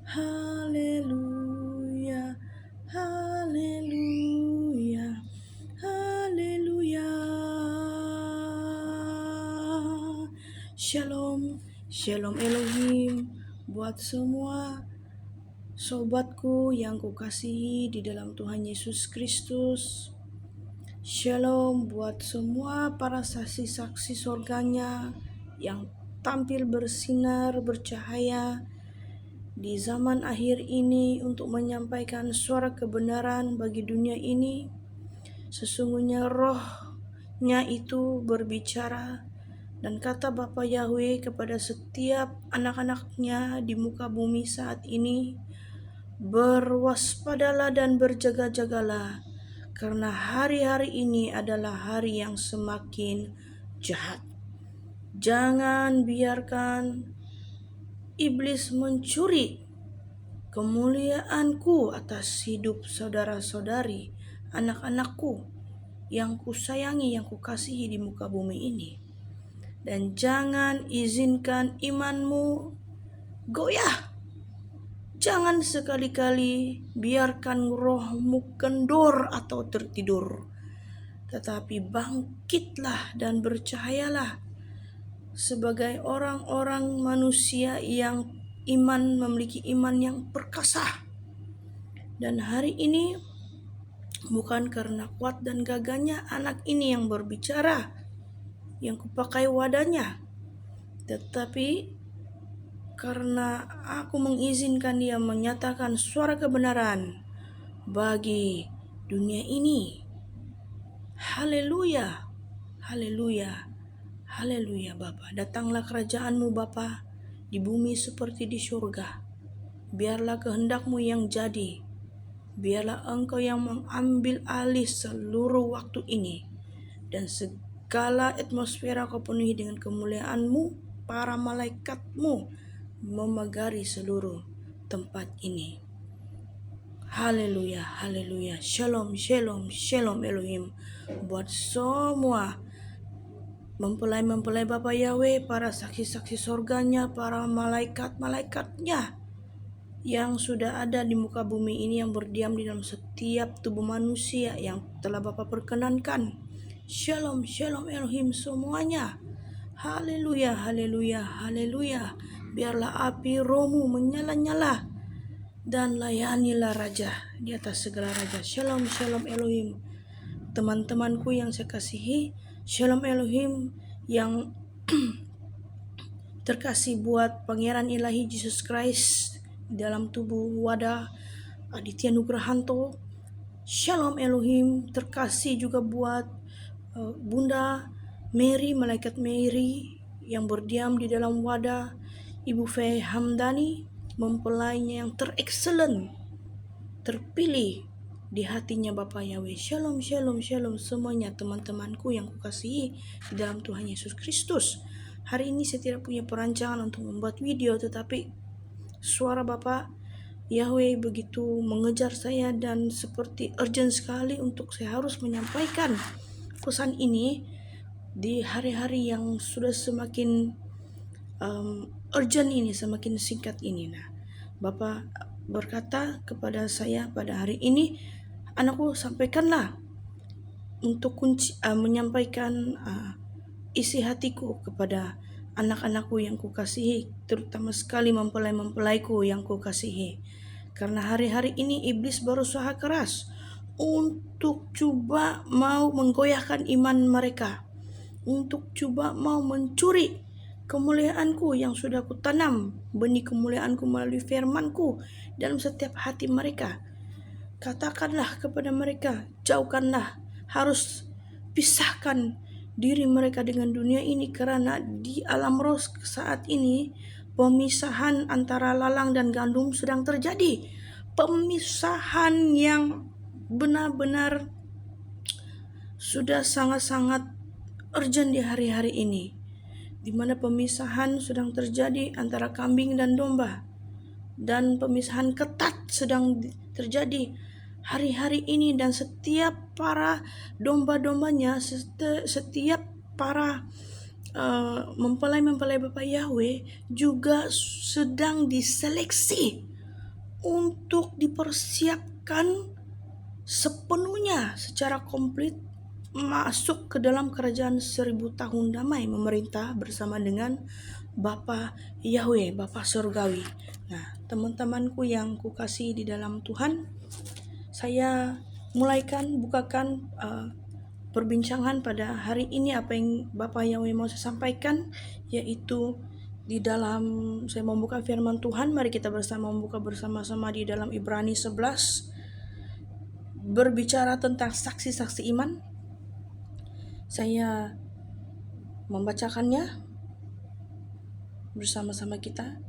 Haleluya, haleluya, haleluya. Shalom, shalom Elohim buat semua sobatku yang kukasihi di dalam Tuhan Yesus Kristus. Shalom buat semua para saksi-saksi sorganya yang tampil bersinar, bercahaya di zaman akhir ini untuk menyampaikan suara kebenaran bagi dunia ini. Sesungguhnya rohnya itu berbicara dan kata Bapa Yahweh kepada setiap anak-anaknya di muka bumi saat ini, berwaspadalah dan berjaga-jagalah, karena hari-hari ini adalah hari yang semakin jahat. Jangan biarkan iblis mencuri kemuliaanku atas hidup saudara-saudari, anak-anakku yang kusayangi, yang kukasihi di muka bumi ini. Dan jangan izinkan imanmu goyah. Jangan sekali-kali biarkan rohmu kendor atau tertidur. Tetapi bangkitlah dan bercahayalah sebagai orang-orang manusia yang memiliki iman yang perkasa. Dan hari ini bukan karena kuat dan gagahnya anak ini yang berbicara, yang kupakai wadahnya, tetapi karena aku mengizinkan dia menyatakan suara kebenaran bagi dunia ini. Haleluya, haleluya, haleluya Bapa. Datanglah kerajaanmu Bapa di bumi seperti di surga. Biarlah kehendakmu yang jadi. Biarlah Engkau yang mengambil alih seluruh waktu ini. Dan segala atmosfer Kau penuhi dengan kemuliaan-Mu, para malaikat-Mu memagari seluruh tempat ini. Haleluya, haleluya. Shalom, shalom, shalom Elohim. Buat semua mempelai-mempelai Bapa Yahweh, para saksi-saksi sorganya, para malaikat-malaikatnya yang sudah ada di muka bumi ini, yang berdiam di dalam setiap tubuh manusia yang telah Bapa perkenankan. Shalom, shalom Elohim semuanya. Haleluya, haleluya, haleluya. Biarlah api rohmu menyala-nyala dan layanilah Raja di atas segala raja. Shalom, shalom Elohim. Teman-temanku yang saya kasihi, shalom Elohim yang terkasih buat Pangeran Ilahi Jesus Christ dalam tubuh wadah Aditya Nugrahanto. Shalom Elohim terkasih juga buat Bunda Mary, Malaikat Mary yang berdiam di dalam wadah Ibu Faye Hamdani, mempelainya yang terexcellent, terpilih di hatinya Bapa Yahweh. Shalom, shalom, shalom semuanya teman-temanku yang kukasihi di dalam Tuhan Yesus Kristus. Hari ini saya tidak punya perancangan untuk membuat video, tetapi suara Bapa Yahweh begitu mengejar saya dan seperti urgent sekali untuk saya harus menyampaikan pesan ini di hari-hari yang sudah semakin urgent ini, semakin singkat ini. Nah, Bapak berkata kepada saya pada hari ini, anakku, sampaikanlah untuk menyampaikan isi hatiku kepada anak-anakku yang kukasihi, terutama sekali mempelai-mempelaiku yang kukasihi. Karena hari-hari ini iblis berusaha keras untuk coba mau menggoyahkan iman mereka, untuk coba mau mencuri kemuliaanku yang sudah kutanam, benih kemuliaanku melalui firmanku dalam setiap hati mereka. Katakanlah kepada mereka, jauhkanlah, harus pisahkan diri mereka dengan dunia ini, karena di alam roh saat ini pemisahan antara lalang dan gandum sedang terjadi. Pemisahan yang benar-benar sudah sangat-sangat urgent di hari-hari ini, di mana pemisahan sedang terjadi antara kambing dan domba, dan pemisahan ketat sedang terjadi hari-hari ini. Dan setiap para domba-dombanya, setiap para mempelai-mempelai Bapa Yahweh juga sedang diseleksi untuk dipersiapkan sepenuhnya secara komplit masuk ke dalam kerajaan 1000 tahun damai memerintah bersama dengan Bapa Yahweh, Bapa Surgawi. Nah, teman-temanku yang kukasihi di dalam Tuhan, saya bukakan perbincangan pada hari ini apa yang Bapa Yahweh mau saya sampaikan, yaitu di dalam saya membuka firman Tuhan. Mari kita membuka bersama-sama di dalam Ibrani 11, berbicara tentang saksi-saksi iman. Saya membacakannya bersama-sama kita.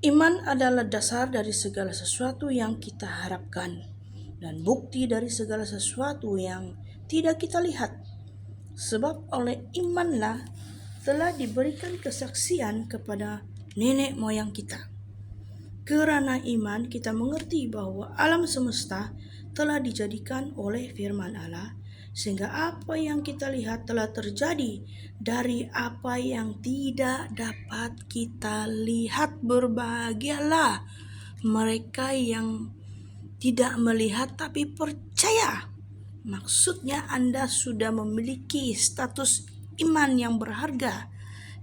Iman adalah dasar dari segala sesuatu yang kita harapkan dan bukti dari segala sesuatu yang tidak kita lihat. Sebab oleh imanlah telah diberikan kesaksian kepada nenek moyang kita. Karena iman kita mengerti bahwa alam semesta telah dijadikan oleh firman Allah, sehingga apa yang kita lihat telah terjadi dari apa yang tidak dapat kita lihat. Berbahagialah mereka yang tidak melihat tapi percaya. Maksudnya Anda sudah memiliki status iman yang berharga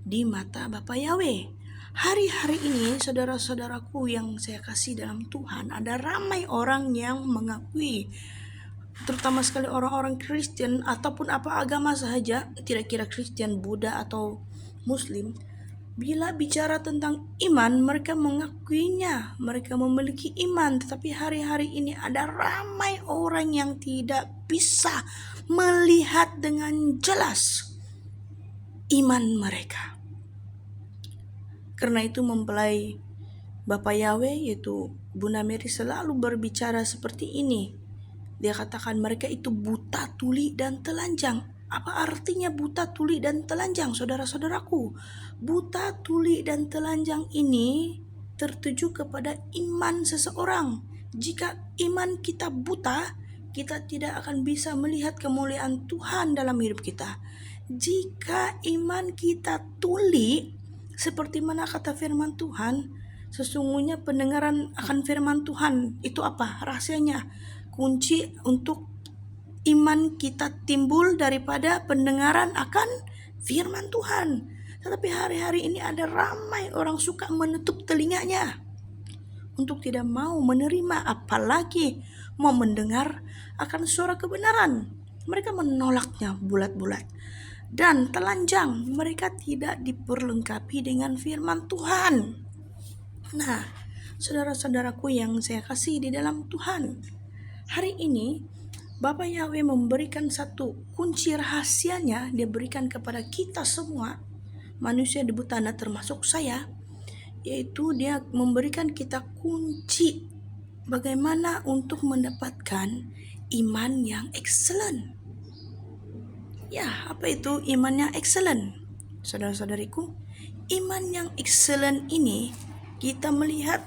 di mata Bapa Yahweh. Hari-hari ini saudara-saudaraku yang saya kasih dalam Tuhan, ada ramai orang yang mengakui, terutama sekali orang-orang Kristen ataupun apa agama saja, tidak kira Kristen, Buddha atau Muslim. Bila bicara tentang iman, mereka mengakuinya, mereka memiliki iman. Tetapi hari-hari ini ada ramai orang yang tidak bisa melihat dengan jelas iman mereka. Karena itu mempelai Bapa Yahweh yaitu Bunda Mary selalu berbicara seperti ini. Dia katakan mereka itu buta, tuli, dan telanjang. Apa artinya buta, tuli, dan telanjang, saudara-saudaraku? Buta, tuli, dan telanjang ini tertuju kepada iman seseorang. Jika iman kita buta, kita tidak akan bisa melihat kemuliaan Tuhan dalam hidup kita. Jika iman kita tuli, seperti mana kata firman Tuhan, sesungguhnya pendengaran akan firman Tuhan itu apa? Rahasianya, kunci untuk iman kita timbul daripada pendengaran akan firman Tuhan. Tetapi hari-hari ini ada ramai orang suka menutup telinganya untuk tidak mau menerima, apalagi mau mendengar akan suara kebenaran. Mereka menolaknya bulat-bulat. Dan telanjang, mereka tidak diperlengkapi dengan firman Tuhan. Nah, saudara-saudaraku yang saya kasih di dalam Tuhan, hari ini Bapa Yahweh memberikan satu kunci rahasianya. Dia berikan kepada kita semua, manusia debu tanah termasuk saya, yaitu dia memberikan kita kunci bagaimana untuk mendapatkan iman yang excellent. Ya, apa itu iman yang excellent? Saudara-saudariku, iman yang excellent ini kita melihat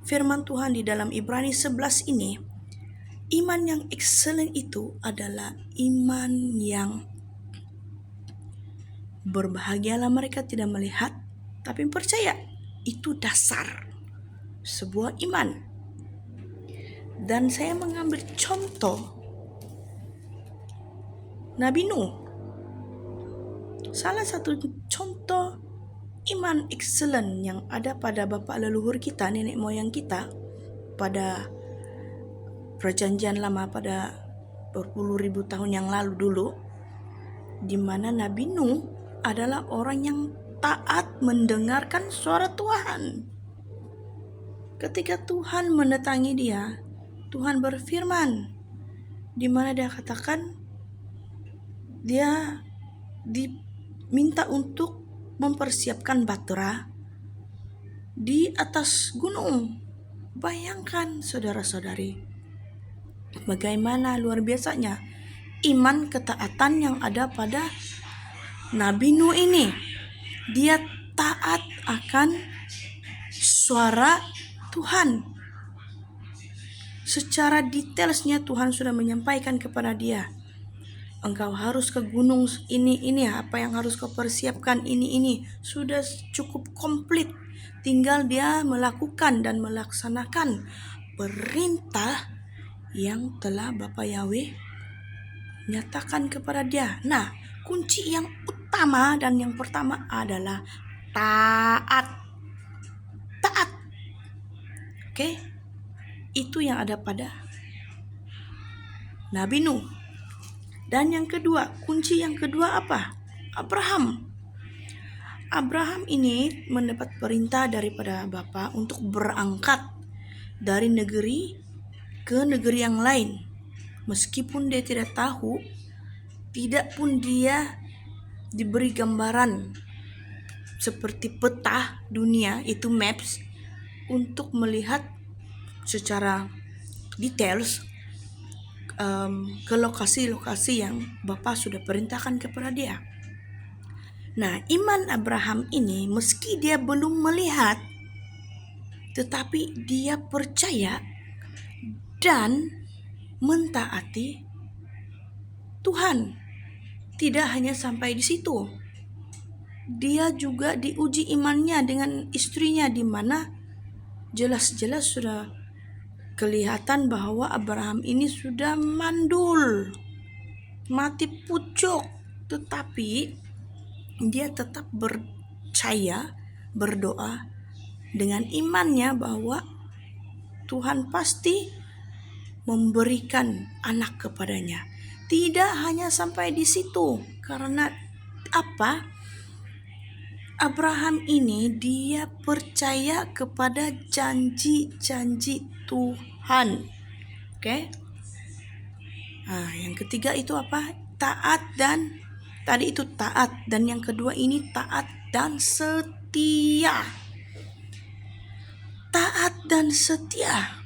firman Tuhan di dalam Ibrani 11 ini. Iman yang excellent itu adalah iman yang berbahagialah mereka tidak melihat tapi percaya. Itu dasar sebuah iman. Dan saya mengambil contoh Nabi Nuh. Salah satu contoh iman excellent yang ada pada bapak leluhur kita, nenek moyang kita pada perjanjian lama, pada berpuluh ribu tahun yang lalu dulu, di mana Nabi Nuh adalah orang yang taat mendengarkan suara Tuhan. Ketika Tuhan mendatangi dia, Tuhan berfirman, di mana dia katakan dia diminta untuk mempersiapkan batra di atas gunung. Bayangkan saudara-saudari, bagaimana luar biasanya iman ketaatan yang ada pada Nabi Nuh ini. Dia taat akan suara Tuhan. Secara detailsnya Tuhan sudah menyampaikan kepada dia, engkau harus ke gunung ini, apa yang harus kau persiapkan ini. Sudah cukup komplit. tinggal dia melakukan dan melaksanakan perintah yang telah Bapa Yahweh nyatakan kepada dia. Nah, kunci yang utama dan yang pertama adalah taat. Taat. Oke? Itu yang ada pada Nabi Nuh. Dan yang kedua, kunci yang kedua apa? Abraham. Abraham ini mendapat perintah daripada Bapa untuk berangkat dari negeri ke negeri yang lain. Meskipun dia tidak tahu, tidak pun dia diberi gambaran seperti peta dunia, itu maps, untuk melihat secara details ke lokasi-lokasi yang Bapa sudah perintahkan kepada dia. Nah, iman Abraham ini meski dia belum melihat, tetapi dia percaya dan mentaati Tuhan. Tidak hanya sampai di situ, dia juga diuji imannya dengan istrinya, di mana jelas-jelas sudah kelihatan bahwa Abraham ini sudah mandul, mati pucuk, tetapi dia tetap percaya, berdoa dengan imannya bahwa Tuhan pasti memberikan anak kepadanya. Tidak hanya sampai di situ, karena apa? Abraham ini dia percaya kepada janji-janji Tuhan. Oke? Nah, yang ketiga itu apa? Taat, dan tadi itu taat, dan yang kedua ini taat dan setia. Taat dan setia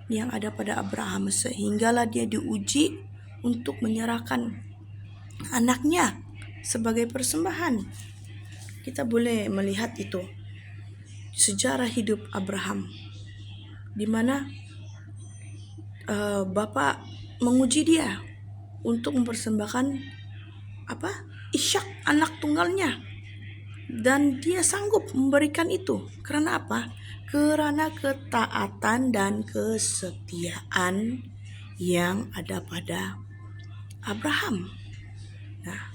yang ada pada Abraham, sehinggalah dia diuji untuk menyerahkan anaknya sebagai persembahan. Kita boleh melihat itu sejarah hidup Abraham, di mana Bapa menguji dia untuk mempersembahkan Ishak, anak tunggalnya, dan dia sanggup memberikan itu. Karena apa? Karena ketaatan dan kesetiaan yang ada pada Abraham. Nah,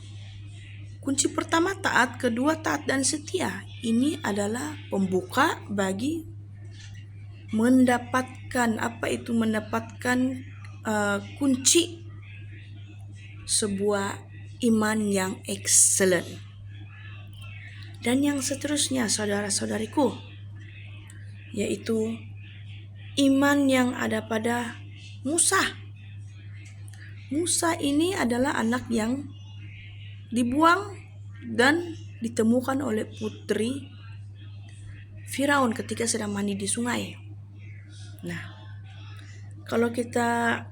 kunci pertama taat, kedua taat dan setia. Ini adalah pembuka bagi mendapatkan kunci sebuah iman yang excellent. Dan yang seterusnya, saudara-saudariku, yaitu iman yang ada pada Musa. Musa ini adalah anak yang dibuang dan ditemukan oleh putri Firaun ketika sedang mandi di sungai. Nah, kalau kita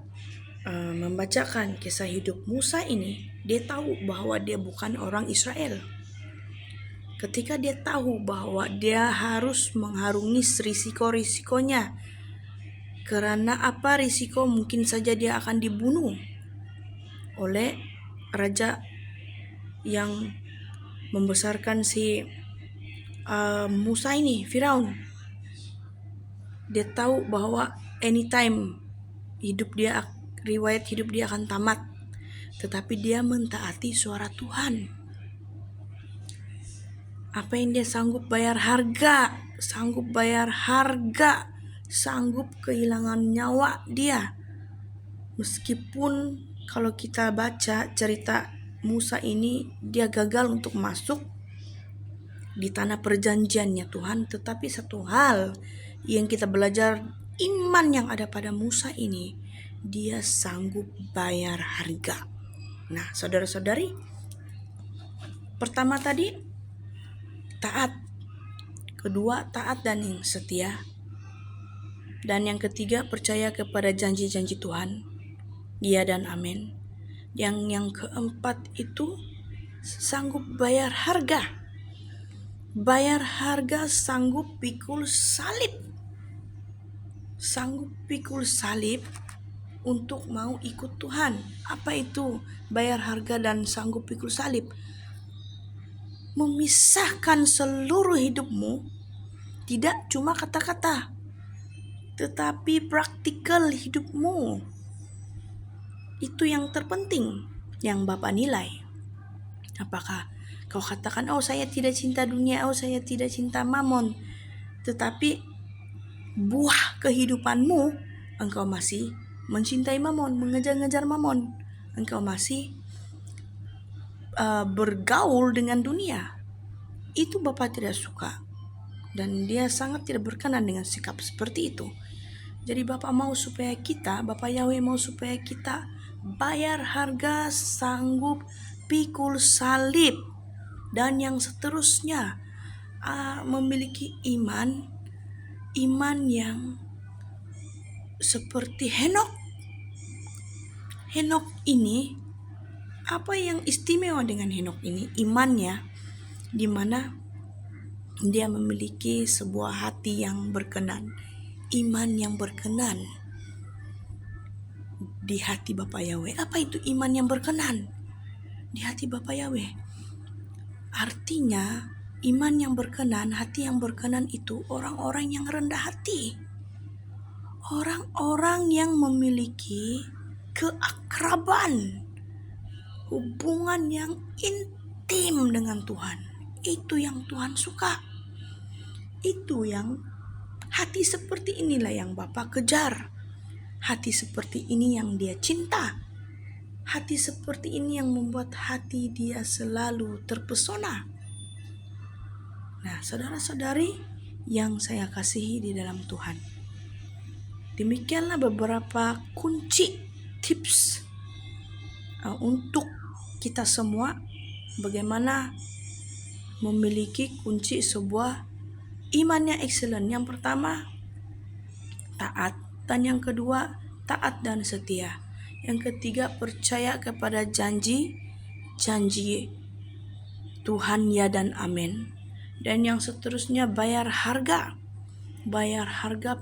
membacakan kisah hidup Musa ini, dia tahu bahwa dia bukan orang Israel. Ketika dia tahu bahwa dia harus mengharungi risiko-risikonya, karena risiko mungkin saja dia akan dibunuh oleh raja yang membesarkan si Musa ini, Firaun. Dia tahu bahwa anytime riwayat hidup dia akan tamat, tetapi dia mentaati suara Tuhan. Apa yang dia sanggup bayar harga, sanggup kehilangan nyawa dia. Meskipun kalau kita baca cerita Musa ini, dia gagal untuk masuk di tanah perjanjiannya Tuhan, tetapi satu hal yang kita belajar, iman yang ada pada Musa ini, dia sanggup bayar harga. Nah, saudara-saudari, pertama tadi taat, kedua taat dan yang setia, dan yang ketiga percaya kepada janji-janji Tuhan, ya dan amin. Yang keempat itu sanggup bayar harga, sanggup pikul salib untuk mau ikut Tuhan. Apa itu bayar harga dan sanggup pikul salib? Memisahkan seluruh hidupmu Tidak cuma kata-kata, tetapi praktikal hidupmu. Itu yang terpenting yang Bapak nilai. Apakah kau katakan, oh saya tidak cinta dunia, oh saya tidak cinta mamon, tetapi buah kehidupanmu, engkau masih mencintai mamon, mengejar-ngejar mamon. Engkau masih bergaul dengan dunia. Itu Bapak tidak suka. Dan dia sangat tidak berkenan dengan sikap seperti itu. Jadi Bapak Yahweh mau supaya kita bayar harga, sanggup pikul salib, dan yang seterusnya, memiliki iman yang seperti Henokh. Henokh ini, apa yang istimewa dengan Henokh ini? Imannya, di mana dia memiliki sebuah hati yang berkenan, iman yang berkenan di hati Bapa Yahweh. Apa itu iman yang berkenan di hati Bapa Yahweh? Artinya iman yang berkenan, hati yang berkenan itu orang-orang yang rendah hati, orang-orang yang memiliki keakraban, hubungan yang intim dengan Tuhan. Itu yang Tuhan suka. Itu yang hati seperti inilah yang Bapak kejar. Hati seperti ini yang dia cinta. Hati seperti ini yang membuat hati dia selalu terpesona. Nah, saudara-saudari yang saya kasihi di dalam Tuhan, demikianlah beberapa kunci tips untuk kita semua bagaimana memiliki kunci sebuah iman yang excellent. Yang pertama, taat. Dan yang kedua, taat dan setia. Yang ketiga, percaya kepada janji Tuhan ya dan amin. Dan yang seterusnya, bayar harga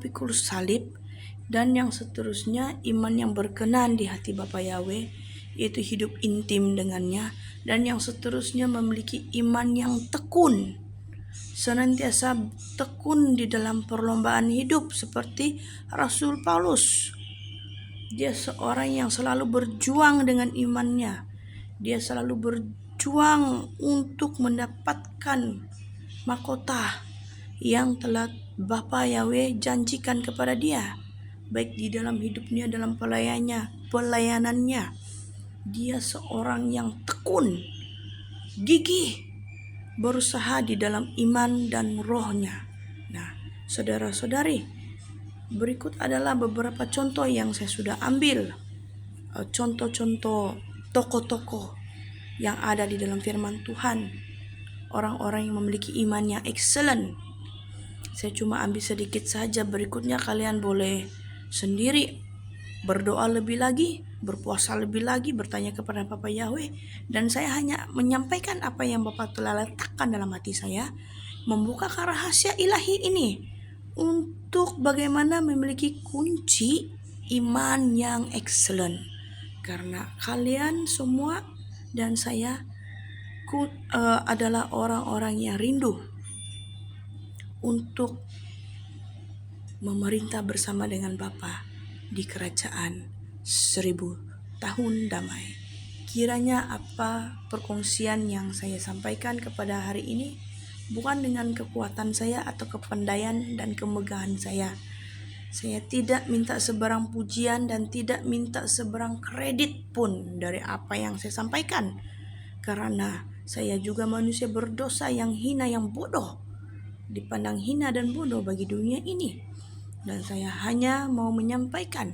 pikul salib. Dan yang seterusnya, iman yang berkenan di hati Bapa Yahweh, yaitu hidup intim dengannya. Dan yang seterusnya, memiliki iman yang tekun, senantiasa tekun di dalam perlombaan hidup seperti Rasul Paulus. Dia seorang yang selalu berjuang dengan imannya. Dia selalu berjuang untuk mendapatkan mahkota yang telah Bapa Yahweh janjikan kepada dia, baik di dalam hidupnya, dalam pelayanannya. Dia seorang yang tekun, gigih, berusaha di dalam iman dan rohnya. Nah, saudara-saudari, berikut adalah beberapa contoh yang saya sudah ambil. Contoh-contoh tokoh-tokoh yang ada di dalam firman Tuhan. Orang-orang yang memiliki iman yang excellent. Saya cuma ambil sedikit saja. Berikutnya kalian boleh sendiri berdoa lebih lagi, berpuasa lebih lagi, bertanya kepada Bapa Yahweh. Dan saya hanya menyampaikan apa yang Bapak telah letakkan dalam hati saya, membuka rahasia ilahi ini untuk bagaimana memiliki kunci iman yang excellent. Karena kalian semua dan saya adalah orang-orang yang rindu untuk memerintah bersama dengan Bapa di kerajaan 1000 tahun damai. Kiranya apa perkongsian yang saya sampaikan kepada hari ini bukan dengan kekuatan saya atau kepandaian dan kemegahan saya. Saya tidak minta sebarang pujian dan tidak minta sebarang kredit pun dari apa yang saya sampaikan. Karena saya juga manusia berdosa yang hina, yang bodoh, dipandang hina dan bodoh bagi dunia ini. Dan saya hanya mau menyampaikan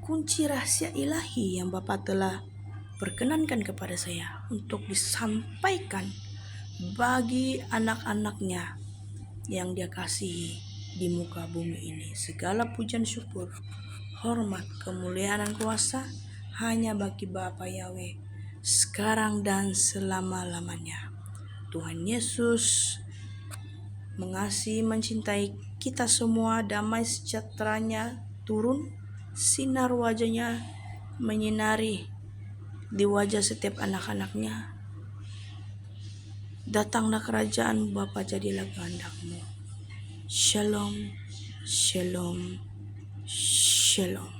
kunci rahasia ilahi yang Bapa telah perkenankan kepada saya untuk disampaikan bagi anak-anaknya yang Dia kasihi di muka bumi ini. Segala pujian, syukur, hormat, kemuliaan dan kuasa hanya bagi Bapa Yahweh sekarang dan selama-lamanya. Tuhan Yesus mengasihi, mencintai kita semua. Damai sejahteranya turun, sinar wajahnya menyinari di wajah setiap anak-anaknya. Datanglah kerajaan Bapa, jadilah kehendak-Mu Shalom, shalom, shalom.